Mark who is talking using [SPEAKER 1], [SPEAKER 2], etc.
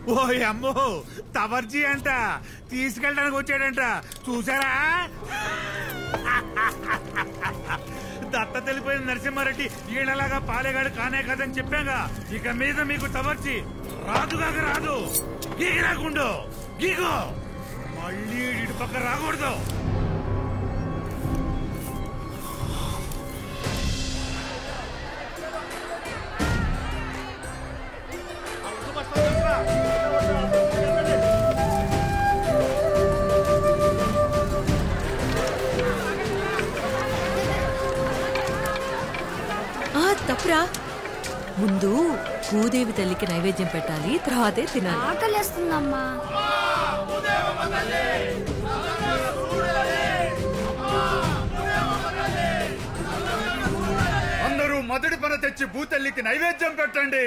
[SPEAKER 1] ఓ అమ్మో తవర్జీ అంట తీసుకెళ్ళడానికి వచ్చాడంట చూసారా? దత్త తెలిపోయిన నరసింహారెడ్డి ఈయనలాగా పాలేగాడు కానే కాదని చెప్పాగా. ఇక మీద మీకు తవర్జీ రాదుగాక రాదు. గీగిరాకుండు గీగో మళ్ళీ ఇటు పక్క రాకూడదు.
[SPEAKER 2] తప్పురా. ముందు భూదేవి తల్లికి నైవేద్యం పెట్టాలి, తర్వాతే తినాలి.
[SPEAKER 3] ఆకలేస్తుందమ్మా.
[SPEAKER 1] అందరూ మొదటి పన తెచ్చి భూతల్లికి నైవేద్యం పెట్టండి.